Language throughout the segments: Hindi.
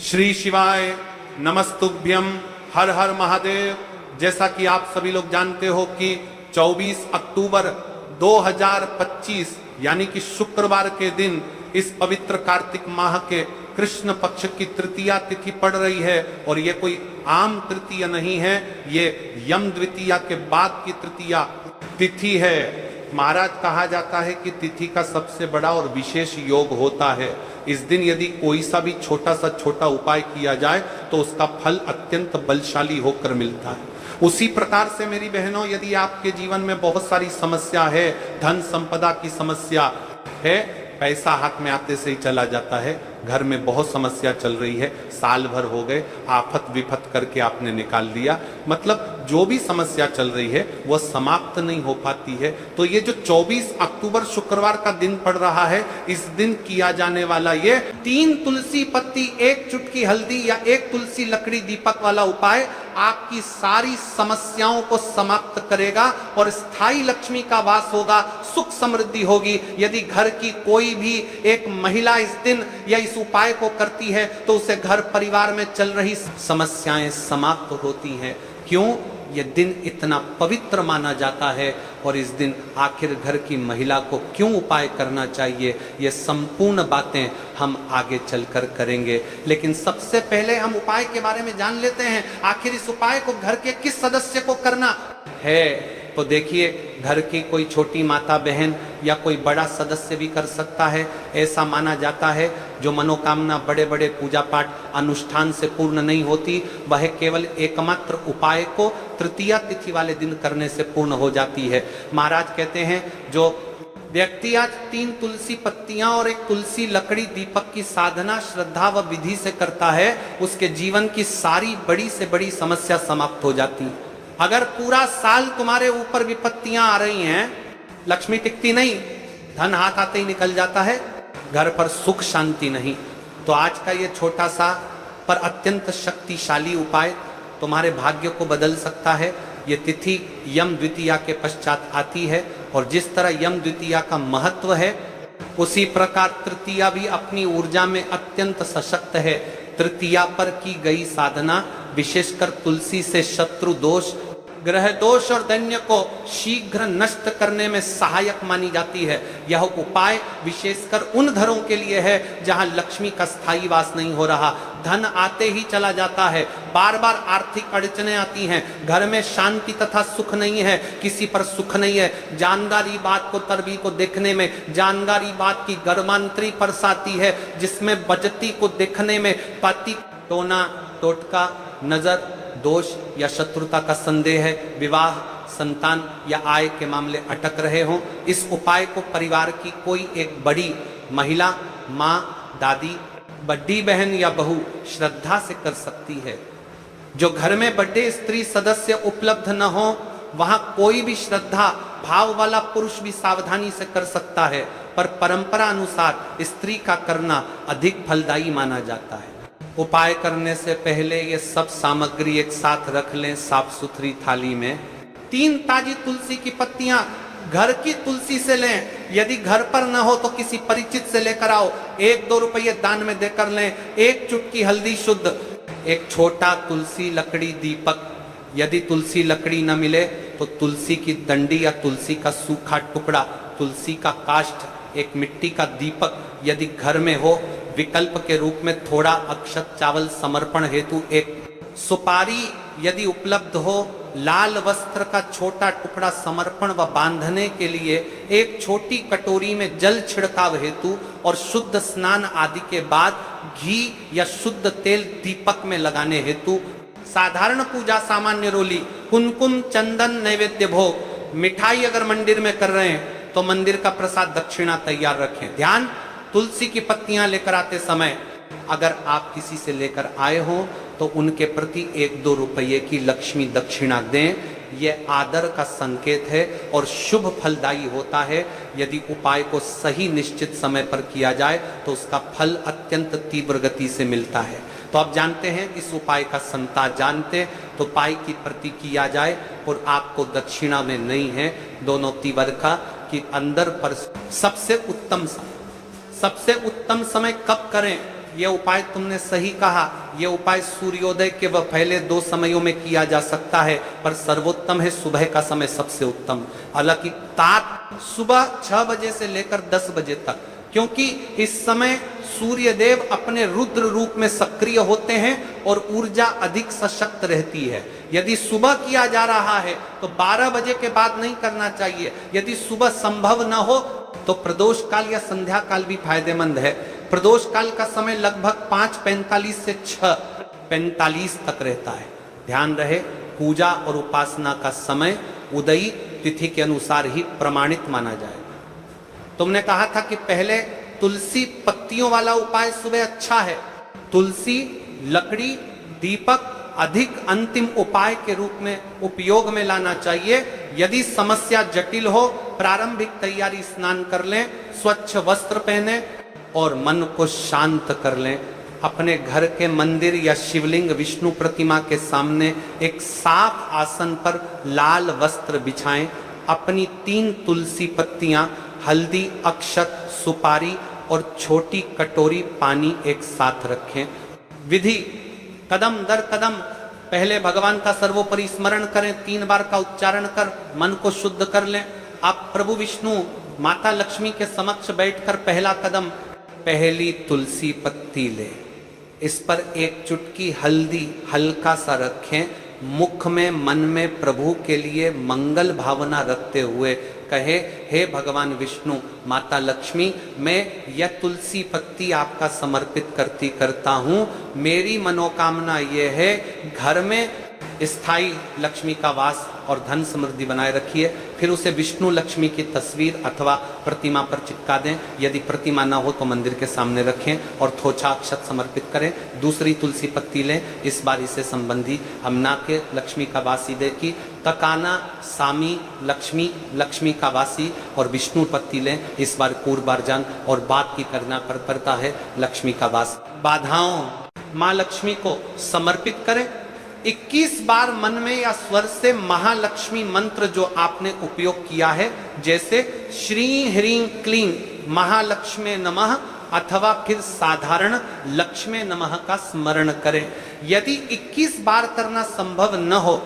श्री शिवाय नमस्तुभ्यम, हर हर महादेव। जैसा कि आप सभी लोग जानते हो कि 24 अक्टूबर 2025 यानी कि शुक्रवार के दिन इस पवित्र कार्तिक माह के कृष्ण पक्ष की तृतीया तिथि पड़ रही है। और ये कोई आम तृतीया नहीं है, ये यम द्वितीया के बाद की तृतीया तिथि है। महाराज, कहा जाता है कि तिथि का सबसे बड़ा और विशेष योग होता है। इस दिन यदि कोई सा भी छोटा उपाय किया जाए तो उसका फल अत्यंत बलशाली होकर मिलता है। उसी प्रकार से मेरी बहनों, यदि आपके जीवन में बहुत सारी समस्या है, धन संपदा की समस्या है, पैसा हाथ में आते से ही चला जाता है, घर में बहुत समस्या चल रही है, साल भर हो गए, आफत विफत करके आपने निकाल दिया, मतलब जो भी समस्या चल रही है वह समाप्त नहीं हो पाती है, तो ये जो 24 अक्टूबर शुक्रवार का दिन पड़ रहा है, इस दिन किया जाने वाला ये 3 तुलसी पत्ती, 1 चुटकी हल्दी या 1 तुलसी लकड़ी दीपक वाला उपाय आपकी सारी समस्याओं को समाप्त करेगा और स्थायी लक्ष्मी का वास होगा, सुख समृद्धि होगी। यदि घर की कोई भी एक महिला इस दिन या इस उपाय को करती है तो उसे घर परिवार में चल रही समस्याएं समाप्त होती हैं। क्यों? यह दिन इतना पवित्र माना जाता है। और इस दिन आखिर घर की महिला को क्यों उपाय करना चाहिए, ये संपूर्ण बातें हम आगे चलकर करेंगे। लेकिन सबसे पहले हम उपाय के बारे में जान लेते हैं। आखिर इस उपाय को घर के किस सदस्य को करना है? तो देखिए, घर की कोई छोटी माता बहन या कोई बड़ा सदस्य भी कर सकता है। ऐसा माना जाता है जो मनोकामना बड़े बड़े पूजा पाठ अनुष्ठान से पूर्ण नहीं होती, वह केवल एकमात्र उपाय को तृतीया तिथि वाले दिन करने से पूर्ण हो जाती है। महाराज कहते हैं, जो व्यक्ति आज 3 तुलसी पत्तियां और 1 तुलसी लकड़ी दीपक की साधना श्रद्धा व विधि से करता है, उसके जीवन की सारी बड़ी से बड़ी समस्या समाप्त हो जाती है। अगर पूरा साल तुम्हारे ऊपर विपत्तियां आ रही हैं, लक्ष्मी टिकती नहीं, धन हाथ आते ही निकल जाता है, घर पर सुख शांति नहीं, तो आज का ये छोटा सा पर अत्यंत शक्तिशाली उपाय तुम्हारे भाग्य को बदल सकता है। ये तिथि यम द्वितीया के पश्चात आती है और जिस तरह यम द्वितीया का महत्व है, उसी प्रकार तृतीया भी अपनी ऊर्जा में अत्यंत सशक्त है। तृतीया पर की गई साधना विशेषकर तुलसी से शत्रु दोष, ग्रह दोष और दैन्य को शीघ्र नष्ट करने में सहायक मानी जाती है। यह उपाय विशेषकर उन घरों के लिए है जहां लक्ष्मी का स्थायी वास नहीं हो रहा, धन आते ही चला जाता है, बार बार आर्थिक अड़चने आती हैं, घर में शांति तथा सुख नहीं है, किसी पर सुख नहीं है, जानदारी बात को तरबी को देखने में जानदारी बात की गर्मांतरी परसाती है, जिसमें बजती को देखने में पति टोना टोटका नजर दोष या शत्रुता का संदेह है, विवाह संतान या आय के मामले अटक रहे हों, इस उपाय को परिवार की कोई एक बड़ी महिला, माँ, दादी, बड़ी बहन या बहू श्रद्धा से कर सकती है। जो घर में बड़े स्त्री सदस्य उपलब्ध न हो, वहां कोई भी श्रद्धा भाव वाला पुरुष भी सावधानी से कर सकता है, पर परंपरा अनुसार स्त्री का करना अधिक फलदायी माना जाता है। उपाय करने से पहले ये सब सामग्री एक साथ रख लें साफ सुथरी थाली में। 3 ताजी तुलसी की पत्तियां घर की तुलसी से लें, यदि घर पर न हो तो किसी परिचित से लेकर आओ, 1-2 रुपये दान में देकर लें। 1 चुटकी हल्दी शुद्ध, 1 छोटा तुलसी लकड़ी दीपक, यदि तुलसी लकड़ी न मिले तो तुलसी की डंडी या तुलसी का सूखा टुकड़ा, तुलसी का काष्ठ, 1 मिट्टी का दीपक यदि घर में हो, विकल्प के रूप में थोड़ा अक्षत चावल समर्पण हेतु 1 सुपारी यदि उपलब्ध हो, लाल वस्त्र का छोटा टुकड़ा समर्पण व बांधने के लिए, 1 छोटी कटोरी में जल छिड़काव हेतु और शुद्ध स्नान आदि के बाद घी या शुद्ध तेल दीपक में लगाने हेतु, साधारण पूजा सामान्य रोली, कुमकुम चंदन नैवेद्य भोग, मिठाई अगर मंदिर में कर रहे हैं तो मंदिर का प्रसाद दक्षिणा तैयार रखें। ध्यान, तुलसी की पत्तियां लेकर आते समय अगर आप किसी से लेकर आए हो तो उनके प्रति 1-2 रुपये की लक्ष्मी दक्षिणा दें। यह आदर का संकेत है और शुभ फलदायी होता है। यदि उपाय को सही निश्चित समय पर किया जाए तो उसका फल अत्यंत तीव्र गति से मिलता है। तो आप जानते हैं, इस उपाय का संता जानते तो उपाय की प्रति किया जाए और आपको दक्षिणा में नहीं है, दोनों तीव्र का कि अंदर पर सबसे उत्तम समय कब करें? ये उपाय तुमने सही कहा, ये उपाय सूर्योदय के व पहले 2 समयों में किया जा सकता है, पर सर्वोत्तम है सुबह का समय सबसे उत्तम। हालांकि तात सुबह 6 बजे से लेकर 10 बजे तक, क्योंकि इस समय सूर्य देव अपने रुद्र रूप में सक्रिय होते हैं और ऊर्जा अधिक सशक्त रहती है। यदि सुबह किया जा रहा है तो 12 बजे के बाद नहीं करना चाहिए। यदि सुबह संभव न हो तो प्रदोष काल या संध्या काल भी फायदेमंद है। प्रदोष काल का समय लगभग 5:45 से 6:45 तक रहता है। ध्यान रहे, पूजा और उपासना का समय उदयी तिथि के अनुसार ही प्रमाणित माना जाएगा। तुमने कहा था कि पहले तुलसी पत्तियों वाला उपाय सुबह अच्छा है। तुलसी, लकड़ी, दीपक अधिक अंतिम उपाय के रूप में उपयोग में लाना चाहिए। यदि समस्या जटिल हो, प्रारंभिक तैयारी, स्नान कर लें, स्वच्छ वस्त्र पहने और मन को शांत कर लें। अपने घर के मंदिर या शिवलिंग, विष्णु प्रतिमा के सामने एक साफ आसन पर लाल वस्त्र बिछाएं। अपनी 3 तुलसी पत्तियां, हल्दी, अक्षत, सुपारी और छोटी कटोरी पानी एक साथ रखें। विधि: कदम दर कदम पहले भगवान का सर्वोपरि स्मरण करें, 3 बार का उच्चारण कर मन को शुद्ध कर लें। आप प्रभु विष्णु, माता लक्ष्मी के समक्ष बैठकर पहला कदम, पहली तुलसी पत्ती ले, इस पर एक चुटकी हल्दी हल्का सा रखें। मुख में, मन में प्रभु के लिए मंगल भावना रखते हुए कहे, हे भगवान विष्णु, माता लक्ष्मी, मैं यह तुलसी पत्ती आपका समर्पित करता हूँ। मेरी मनोकामना ये है, घर में स्थायी लक्ष्मी का वास और धन समृद्धि बनाए रखिए। फिर उसे विष्णु लक्ष्मी की तस्वीर अथवा प्रतिमा पर चिपका दें। यदि प्रतिमा ना हो तो मंदिर के सामने रखें और थोचा अक्षत समर्पित करें। दूसरी तुलसी पत्ती लें, इस बार इससे संबंधी हमना के लक्ष्मी का वासी दे की तकाना सामी लक्ष्मी, लक्ष्मी का वासी और विष्णु पत्ती लें, इस बार कूरबारजान और बात की करना पड़ता है लक्ष्मी का वास। बाधाओं माँ लक्ष्मी को समर्पित करें। 21 बार मन में या स्वर से महालक्ष्मी मंत्र जो आपने उपयोग किया है, जैसे श्री ह्रीं क्लीं महालक्ष्मी नमः अथवा फिर साधारण लक्ष्मी नमः का स्मरण करें। यदि 21 बार करना संभव न हो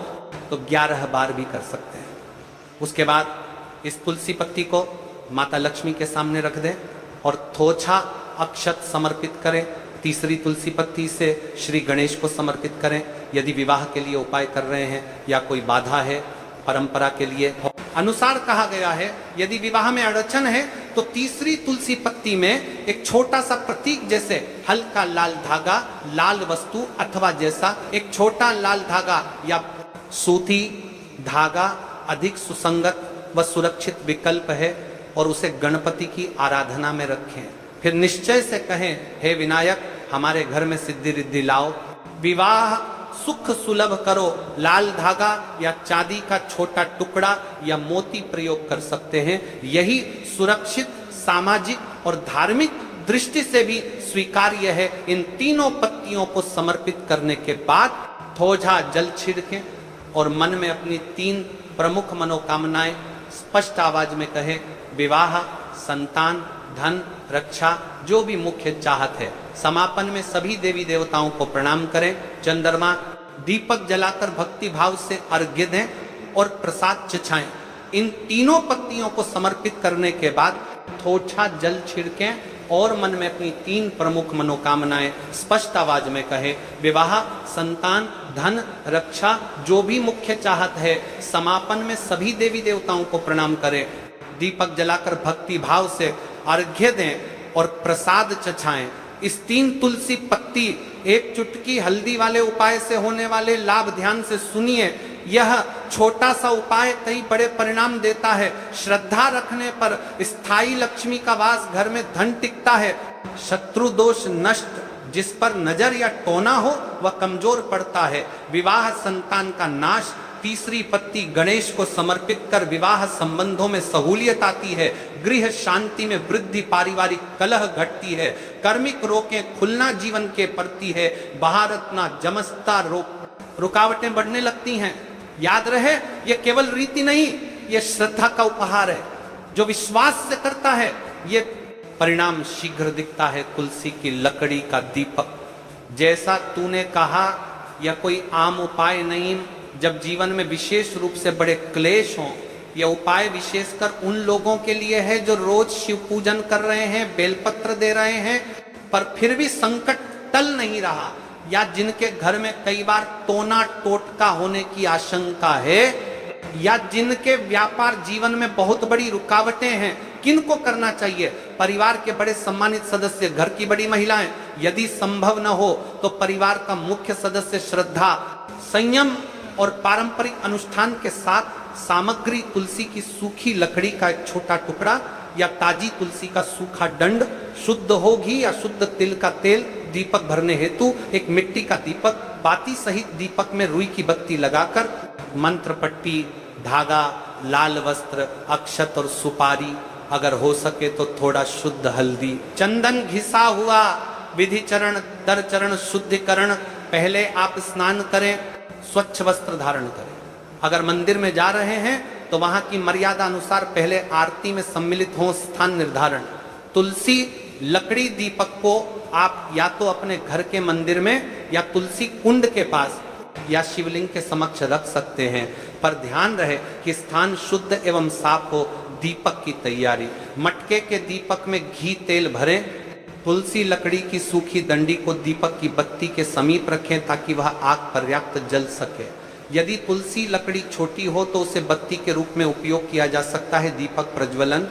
तो 11 बार भी कर सकते हैं। उसके बाद इस तुलसी पत्ती को माता लक्ष्मी के सामने रख दें और थोछा अक्षत समर्पित करें। तीसरी तुलसी पत्ती से श्री गणेश को समर्पित करें। यदि विवाह के लिए उपाय कर रहे हैं या कोई बाधा है, परंपरा के लिए अनुसार कहा गया है, यदि विवाह में अड़चन है तो तीसरी तुलसी पत्ती में एक छोटा सा प्रतीक जैसे हल्का लाल धागा, लाल वस्तु अथवा जैसा एक छोटा लाल धागा या सूती धागा अधिक सुसंगत व सुरक्षित विकल्प है और उसे गणपति की आराधना में रखें। फिर निश्चय से कहें, हे विनायक, हमारे घर में सिद्धि रिद्धि लाओ, विवाह सुख सुलभ करो। लाल धागा या चांदी का छोटा टुकड़ा या मोती प्रयोग कर सकते हैं। यही सुरक्षित, सामाजिक और धार्मिक दृष्टि से भी स्वीकार्य है। इन तीनों पत्तियों को समर्पित करने के बाद थोड़ा जल छिड़कें और मन में अपनी 3 प्रमुख मनोकामनाएं स्पष्ट आवाज में कहें। विवाह, संतान, धन, रक्षा, जो भी मुख्य चाहत है। समापन में सभी देवी देवताओं को प्रणाम करें। चंद्रमा दीपक जलाकर भक्ति भाव से अर्घ्य दें और प्रसाद चछाएं। इन तीनों पत्तियों को समर्पित करने के बाद थोड़ा जल छिड़कें और मन में अपनी 3 प्रमुख मनोकामनाएं स्पष्ट आवाज में कहें। विवाह, संतान, धन, रक्षा, जो भी मुख्य चाहत है। समापन में सभी देवी देवताओं को प्रणाम करें। दीपक जलाकर भक्ति भाव से अर्घ्य दें और प्रसाद चछाएं। इस 3 तुलसी पत्ती, एक चुटकी हल्दी वाले उपाय से होने वाले लाभ ध्यान से सुनिए। यह छोटा सा उपाय कई बड़े परिणाम देता है। श्रद्धा रखने पर स्थायी लक्ष्मी का वास, घर में धन टिकता है। शत्रु दोष नष्ट, जिस पर नजर या टोना हो वह कमजोर पड़ता है। विवाह, संतान का नाश। तीसरी पत्ती गणेश को समर्पित कर विवाह संबंधों में सहूलियत आती है। गृह शांति में वृद्धि, पारिवारिक कलह घटती है। कर्मिक रोकें खुलना जीवन के प्रति है। बहारतना, जमस्ता, रुकावटें बढ़ने लगती हैं। याद रहे, यह केवल रीति नहीं, यह श्रद्धा का उपहार है। जो विश्वास से करता है, ये परिणाम शीघ्र दिखता है तुलसी की लकड़ी का दीपक। जैसा तूने कहा यह कोई आम उपाय नहीं, जब जीवन में विशेष रूप से बड़े क्लेश हों, यह उपाय विशेषकर उन लोगों के लिए है जो रोज शिव पूजन कर रहे हैं, बेलपत्र दे रहे हैं, पर फिर भी संकट टल नहीं रहा, या जिनके घर में कई बार टोना टोटका होने की आशंका है, या जिनके व्यापार जीवन में बहुत बड़ी रुकावटें हैं। किनको करना चाहिए? परिवार के बड़े सम्मानित सदस्य, घर की बड़ी महिलाएं, यदि संभव न हो तो परिवार का मुख्य सदस्य श्रद्धा, संयम और पारंपरिक अनुष्ठान के साथ सामग्री तुलसी की सूखी लकड़ी का एक छोटा टुकड़ा या ताजी तुलसी का सूखा दंड, शुद्ध हो घी या शुद्ध तिल का तेल, दीपक भरने हेतु एक मिट्टी का दीपक, बाती सहित दीपक में रुई की बत्ती लगाकर मंत्र पट्टी, धागा, लाल वस्त्र, अक्षत और सुपारी, अगर हो सके तो थोड़ा शुद्ध हल्दी, चंदन घिसा हुआ, विधि चरण दर चरण शुद्धिकरण। पहले आप स्नान करें, स्वच्छ वस्त्र धारण करें। अगर मंदिर में जा रहे हैं तो वहां की मर्यादा अनुसार पहले आरती में सम्मिलित हो, स्थान निर्धारण। तुलसी लकड़ी दीपक को आप या तो अपने घर के मंदिर में या तुलसी कुंड के पास या शिवलिंग के समक्ष रख सकते हैं, पर ध्यान रहे कि स्थान शुद्ध एवं साफ हो। दीपक की तैयारी, मटके के दीपक में घी तेल भरें, तुलसी लकड़ी की सूखी डंडी को दीपक की बत्ती के समीप रखें ताकि वह आग पर्याप्त जल सके। यदि तुलसी लकड़ी छोटी हो तो उसे बत्ती के रूप में उपयोग किया जा सकता है। दीपक प्रज्वलन,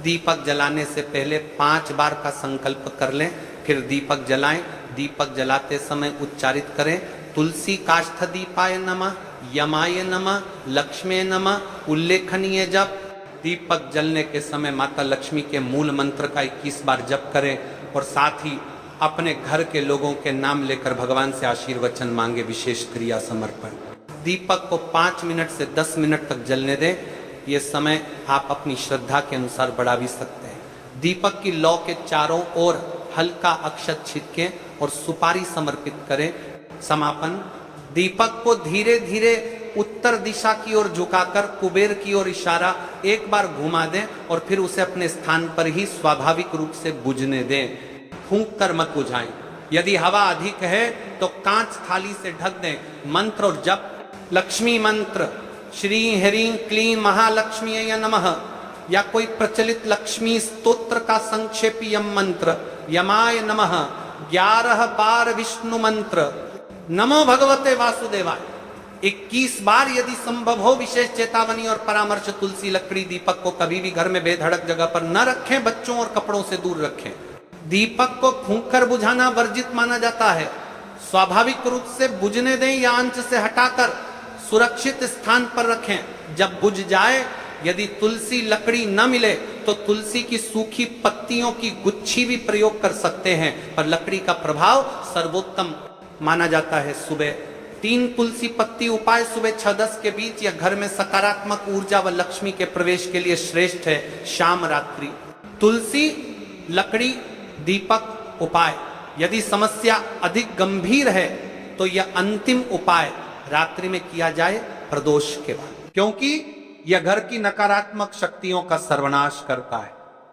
दीपक जलाने से पहले 5 बार का संकल्प कर लें, फिर दीपक जलाएं। दीपक जलाते समय उच्चारित करें, तुलसी काष्ठ दीपाय नमः, यमाय नमः, लक्ष्मी नमः। उल्लेखनीय जप, दीपक जलने के समय माता लक्ष्मी के मूल मंत्र का 21 बार जप करें और साथ ही अपने घर के लोगों के नाम लेकर भगवान से आशीर्वचन मांगे। विशेष क्रिया समर्पण। दीपक को 5 मिनट से 10 मिनट तक जलने दें। ये समय आप अपनी श्रद्धा के अनुसार बढ़ा भी सकते हैं। दीपक की लौ के चारों ओर हल्का अक्षत छिड़कें और सुपारी समर्पित करें। समापन, दीपक को धीरे धीरे उत्तर दिशा की ओर झुकाकर कुबेर की ओर इशारा एक बार घुमा दें और फिर उसे अपने स्थान पर ही स्वाभाविक रूप से बुझने दें। फूंक कर मत बुझाएं। यदि हवा अधिक है तो कांच थाली से ढक दें। मंत्र और जप, लक्ष्मी मंत्र श्री ह्रीं क्लीं महालक्ष्मी नमः या कोई प्रचलित लक्ष्मी स्तोत्र का संक्षेपी यम मंत्र, यमाय नमः 11 बार विष्णु मंत्र, नमो भगवते वासुदेवाय 21 बार यदि संभव हो। विशेष चेतावनी और परामर्श, तुलसी लकड़ी दीपक को कभी भी घर में बेधड़क जगह पर न रखें, बच्चों और कपड़ों से दूर रखें। दीपक को फूंककर बुझाना वर्जित माना जाता है। स्वाभाविक रूप से बुझने दें या अंच से हटाकर सुरक्षित स्थान पर रखें। जब बुझ जाए, यदि तुलसी लकड़ी न मिले तो तुलसी की सूखी पत्तियों की गुच्छी भी प्रयोग कर सकते हैं, पर लकड़ी का प्रभाव सर्वोत्तम माना जाता है। सुबह 3 तुलसी पत्ती उपाय सुबह 6-10 के बीच या घर में सकारात्मक ऊर्जा व लक्ष्मी के प्रवेश के लिए श्रेष्ठ है। शाम रात्रि तुलसी लकड़ी दीपक उपाय। यदि समस्या अधिक गंभीर है तो यह अंतिम उपाय रात्रि में किया जाए प्रदोष के बाद, क्योंकि यह घर की नकारात्मक शक्तियों का सर्वनाश करता है।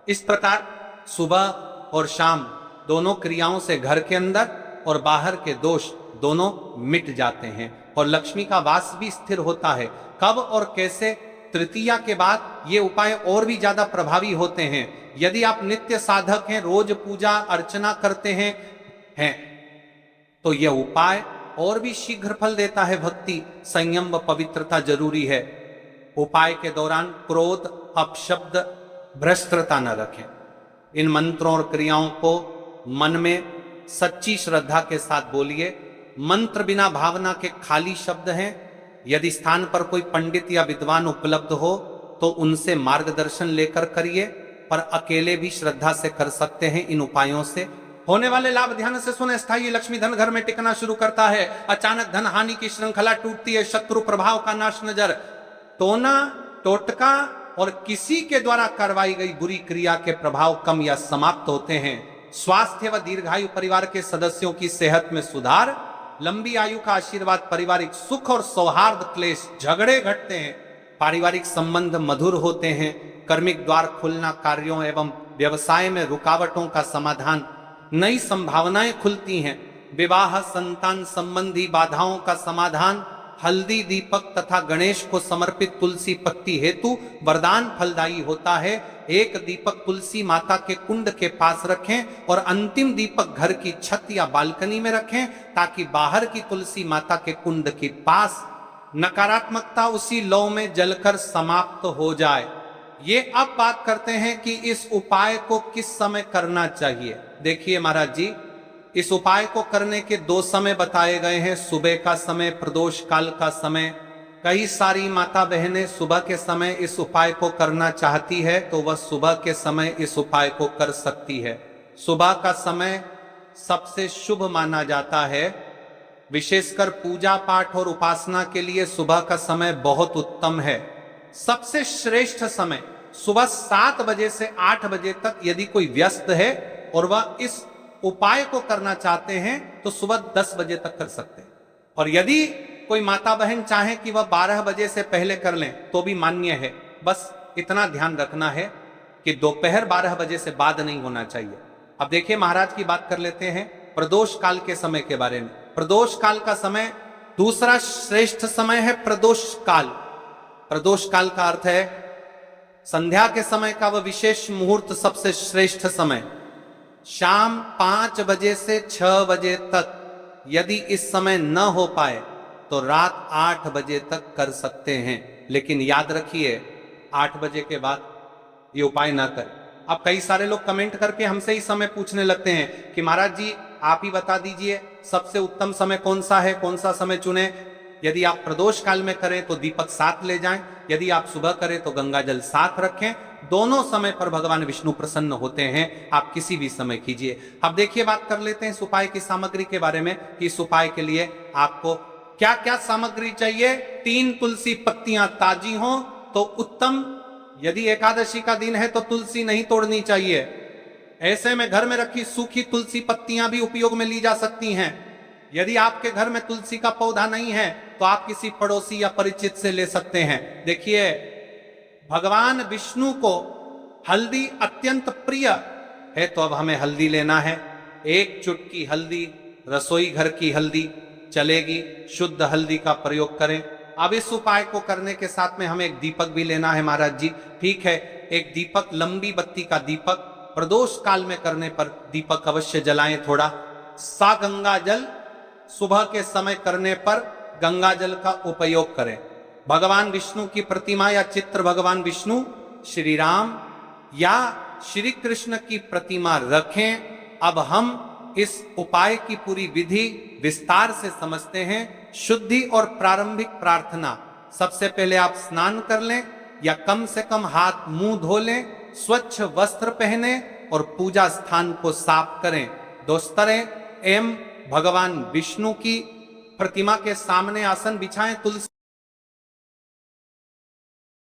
इस प्रकार सुबह और शाम दोनों क्रियाओं से घर के अंदर और बाहर के दोष दोनों मिट जाते हैं और लक्ष्मी का वास भी स्थिर होता है। कब और कैसे? तृतीया के बाद ये उपाय और भी ज्यादा प्रभावी होते हैं। यदि आप नित्य साधक हैं, रोज पूजा अर्चना करते हैं तो यह उपाय और भी शीघ्र फल देता है। भक्ति, संयम व पवित्रता जरूरी है। उपाय के दौरान क्रोध, अपशब्द, भ्रष्टता न रखें। इन मंत्रों और क्रियाओं को मन में सच्ची श्रद्धा के साथ बोलिए। मंत्र बिना भावना के खाली शब्द हैं। यदि स्थान पर कोई पंडित या विद्वान उपलब्ध हो तो उनसे मार्गदर्शन लेकर करिए, पर अकेले भी श्रद्धा से कर सकते हैं। इन उपायों से होने वाले लाभ ध्यान से सुने। स्थायी लक्ष्मी धन घर में टिकना शुरू करता है। अचानक धन हानि की श्रृंखला टूटती है। शत्रु प्रभाव का नाश नजर। टोना टोटका और किसी के द्वारा करवाई गई बुरी क्रिया के प्रभाव कम या समाप्त होते हैं। स्वास्थ्य व दीर्घायु, परिवार के सदस्यों की सेहत में सुधार, लंबी आयु का आशीर्वाद, पारिवारिक सुख और सौहार्द, क्लेश झगड़े घटते हैं, पारिवारिक संबंध मधुर होते हैं, कर्मिक द्वार खुलना, कार्यों एवं व्यवसाय में रुकावटों का समाधान, नई संभावनाएं खुलती हैं, विवाह संतान संबंधी बाधाओं का समाधान, हल्दी दीपक तथा गणेश को समर्पित तुलसी पत्ती हेतु वरदान फलदायी होता है। एक दीपक तुलसी माता के कुंड के पास रखें और अंतिम दीपक घर की छत या बालकनी में रखें, ताकि बाहर की तुलसी माता के कुंड के पास नकारात्मकता उसी लौ में जलकर समाप्त हो जाए। ये अब बात करते हैं कि इस उपाय को किस समय करना चाहिए। देखिए महाराज जी, इस उपाय को करने के 2 समय बताए गए हैं, सुबह का समय, प्रदोष काल का समय। कई सारी माता बहनें सुबह के समय इस उपाय को करना चाहती है तो वह सुबह के समय इस उपाय को कर सकती है। सुबह का समय सबसे शुभ माना जाता है, विशेषकर पूजा पाठ और उपासना के लिए सुबह का समय बहुत उत्तम है। सबसे श्रेष्ठ समय सुबह 7 बजे से 8 बजे तक यदि कोई व्यस्त है और वह इस उपाय को करना चाहते हैं तो सुबह 10 बजे तक कर सकते हैं। और यदि कोई माता बहन चाहे कि वह 12 बजे से पहले कर लें तो भी मान्य है। बस इतना ध्यान रखना है कि दोपहर 12 बजे से बाद नहीं होना चाहिए। अब देखिए महाराज की बात कर लेते हैं प्रदोष काल के समय के बारे में। प्रदोष काल का समय दूसरा श्रेष्ठ समय है प्रदोष काल। प्रदोष काल का अर्थ है संध्या के समय का वह विशेष मुहूर्त, सबसे श्रेष्ठ समय शाम 5 बजे से 6 बजे तक। यदि इस समय न हो पाए तो रात 8 बजे तक कर सकते हैं, लेकिन याद रखिए 8 बजे के बाद ये उपाय ना करें। अब कई सारे लोग कमेंट करके हमसे ही समय पूछने लगते हैं कि महाराज जी आप ही बता दीजिए सबसे उत्तम समय कौन सा है, कौन सा समय चुने। यदि आप प्रदोष काल में करें तो दीपक साथ ले जाएं, यदि आप सुबह करें तो गंगा जल साथ रखें। दोनों समय पर भगवान विष्णु प्रसन्न होते हैं, आप किसी भी समय कीजिए। अब देखिए बात कर लेते हैं इस उपाय की सामग्री के बारे में कि इस उपाय के लिए आपको क्या क्या सामग्री चाहिए। 3 तुलसी पत्तियां ताजी हों तो उत्तम। यदि एकादशी का दिन है तो तुलसी नहीं तोड़नी चाहिए। ऐसे में घर में रखी सूखी तुलसी पत्तियां भी उपयोग में ली जा सकती हैं। यदि आपके घर में तुलसी का पौधा नहीं है तो आप किसी पड़ोसी या परिचित से ले सकते हैं। देखिए भगवान विष्णु को हल्दी अत्यंत प्रिय है, तो अब हमें हल्दी लेना है। 1 चुटकी हल्दी, रसोई घर की हल्दी चलेगी, शुद्ध हल्दी का प्रयोग करें। अब इस उपाय को करने के साथ में हमें एक दीपक भी लेना है महाराज जी। ठीक है, एक दीपक, लंबी बत्ती का दीपक। प्रदोष काल में करने पर दीपक अवश्य जलाएं थोड़ा। सा गंगा जल सुबह के समय करने पर गंगा जल का उपयोग करें। भगवान विष्णु की प्रतिमा या चित्र, भगवान विष्णु, श्री राम या श्री कृष्ण की प्रतिमा रखें। अब हम इस उपाय की पूरी विधि विस्तार से समझते हैं। शुद्धि और प्रारंभिक प्रार्थना, सबसे पहले आप स्नान कर लें या कम से कम हाथ मुंह धो लें, स्वच्छ वस्त्र पहने और पूजा स्थान को साफ करें। दोस्तरें एवं भगवान विष्णु की प्रतिमा के सामने आसन बिछाएं। तुलसी